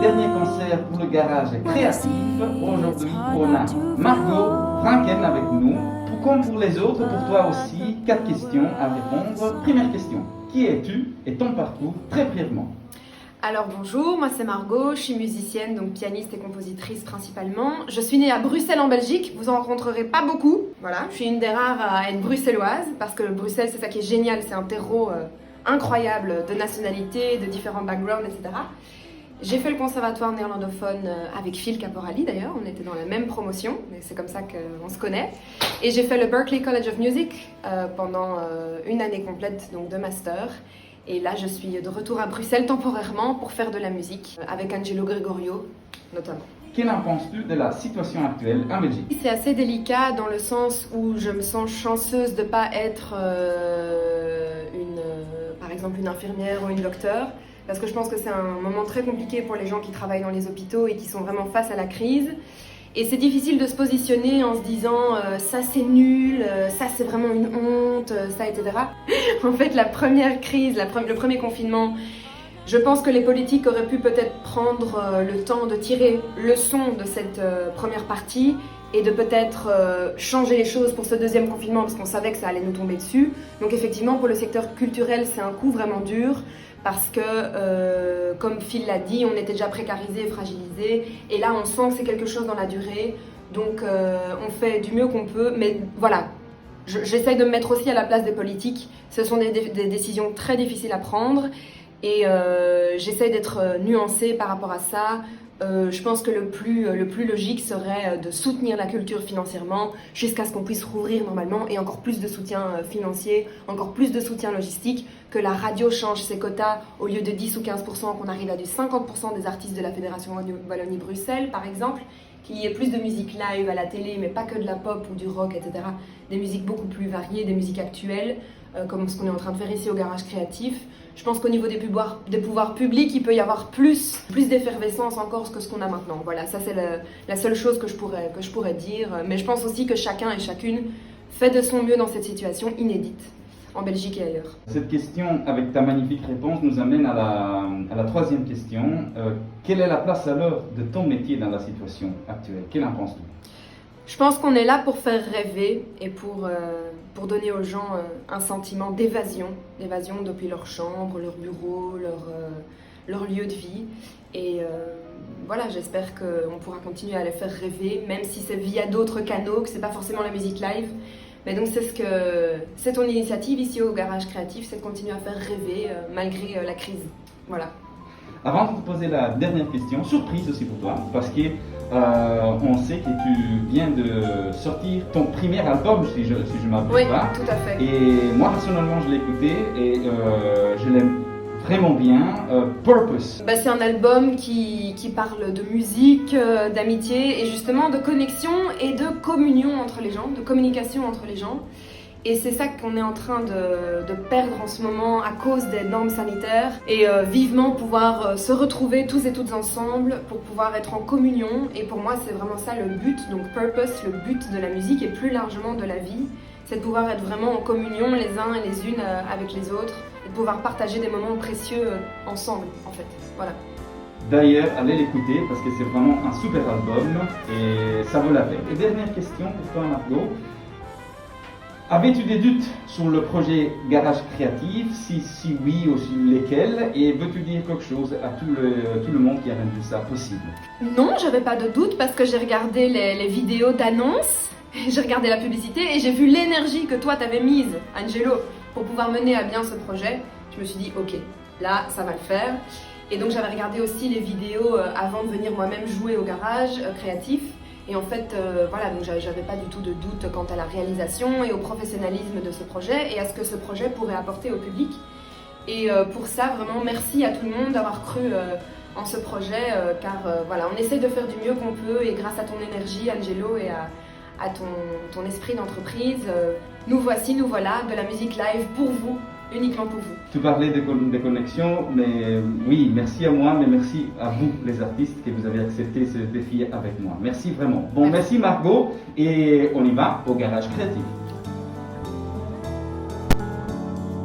dernier concert pour le garage créatif. Aujourd'hui, on a Margot Franken avec nous. Comme pour les autres, pour toi aussi, 4 questions à répondre. Première question, qui es-tu et ton parcours très brièvement? Alors bonjour, moi c'est Margot, je suis musicienne, donc pianiste et compositrice principalement. Je suis née à Bruxelles en Belgique, vous en rencontrerez pas beaucoup. Voilà, je suis une des rares à être bruxelloise, parce que Bruxelles c'est ça qui est génial, c'est un terreau incroyable de nationalités, de différents backgrounds, etc. J'ai fait le conservatoire néerlandophone avec Phil Caporali d'ailleurs, on était dans la même promotion, c'est comme ça qu'on se connaît. Et j'ai fait le Berklee College of Music pendant une année complète, donc de master. Et là je suis de retour à Bruxelles temporairement pour faire de la musique, avec Angelo Gregorio notamment. Qu'en penses-tu de la situation actuelle en Belgique? C'est assez délicat dans le sens où je me sens chanceuse de ne pas être par exemple une infirmière ou une docteure. Parce que je pense que c'est un moment très compliqué pour les gens qui travaillent dans les hôpitaux et qui sont vraiment face à la crise. Et c'est difficile de se positionner en se disant ça c'est nul, ça c'est vraiment une honte, ça etc. En fait la première crise, le premier confinement, je pense que les politiques auraient pu peut-être prendre le temps de tirer leçon de cette première partie et de peut-être changer les choses pour ce deuxième confinement parce qu'on savait que ça allait nous tomber dessus. Donc effectivement pour le secteur culturel c'est un coup vraiment dur parce que comme Phil l'a dit, on était déjà précarisé et fragilisé et là on sent que c'est quelque chose dans la durée. Donc on fait du mieux qu'on peut, mais voilà. J'essaye de me mettre aussi à la place des politiques. Ce sont des décisions très difficiles à prendre et j'essaye d'être nuancée par rapport à ça. Je pense que le plus logique serait de soutenir la culture financièrement jusqu'à ce qu'on puisse rouvrir normalement et encore plus de soutien financier, encore plus de soutien logistique, que la radio change ses quotas au lieu de 10 ou 15%, qu'on arrive à du 50% des artistes de la Fédération Wallonie-Bruxelles par exemple, qu'il y ait plus de musique live à la télé mais pas que de la pop ou du rock etc. Des musiques beaucoup plus variées, des musiques actuelles comme ce qu'on est en train de faire ici au Garage Créatif. Je pense qu'au niveau des pouvoirs publics, il peut y avoir plus d'effervescence encore que ce qu'on a maintenant. Voilà, ça c'est la seule chose que je pourrais dire. Mais je pense aussi que chacun et chacune fait de son mieux dans cette situation inédite, en Belgique et ailleurs. Cette question, avec ta magnifique réponse, nous amène à la troisième question. Quelle est la place alors de ton métier dans la situation actuelle? Qu'en penses-tu? Je pense qu'on est là pour faire rêver et pour donner aux gens un sentiment d'évasion depuis leur chambre, leur bureau, leur lieu de vie. Et voilà, j'espère qu'on pourra continuer à les faire rêver, même si c'est via d'autres canaux, que c'est pas forcément la musique live. Mais donc c'est ton initiative ici au Garage Créatif, c'est de continuer à faire rêver malgré la crise. Voilà. Avant de te poser la dernière question, surprise aussi pour toi, parce que on sait que tu viens de sortir ton premier album, si je ne m'abuse oui, pas. Oui, tout à fait. Et moi, personnellement, je l'ai écouté et je l'aime vraiment bien. Purpose. C'est un album qui parle de musique, d'amitié et justement de connexion et de communion entre les gens, de communication entre les gens. Et c'est ça qu'on est en train de perdre en ce moment à cause des normes sanitaires et vivement pouvoir se retrouver tous et toutes ensemble pour pouvoir être en communion. Et pour moi, c'est vraiment ça le but, donc purpose, le but de la musique et plus largement de la vie, c'est de pouvoir être vraiment en communion les uns et les unes avec les autres et de pouvoir partager des moments précieux ensemble, en fait. Voilà. D'ailleurs, allez l'écouter parce que c'est vraiment un super album et ça vaut la peine. Et dernière question pour toi, Margot. Avais-tu des doutes sur le projet Garage Créatif? Si oui, ou sur lesquels? Et veux-tu dire quelque chose à tout le monde qui a rendu ça possible? Non, j'avais pas de doute parce que j'ai regardé les vidéos d'annonce, j'ai regardé la publicité et j'ai vu l'énergie que toi t'avais mise, Angelo, pour pouvoir mener à bien ce projet. Je me suis dit, ok, là, ça va le faire. Et donc j'avais regardé aussi les vidéos avant de venir moi-même jouer au Garage Créatif. Et en fait, voilà, donc j'avais pas du tout de doute quant à la réalisation et au professionnalisme de ce projet et à ce que ce projet pourrait apporter au public. Et pour ça, vraiment, merci à tout le monde d'avoir cru en ce projet, car voilà, on essaye de faire du mieux qu'on peut et grâce à ton énergie, Angelo, et à ton esprit d'entreprise, nous voici, nous voilà, de la musique live pour vous. Uniquement pour vous. Tu parlais de connexion, mais oui, merci à moi, mais merci à vous, les artistes, que vous avez accepté ce défi avec moi. Merci vraiment. Bon, merci Margot, et on y va au Garage Créatif.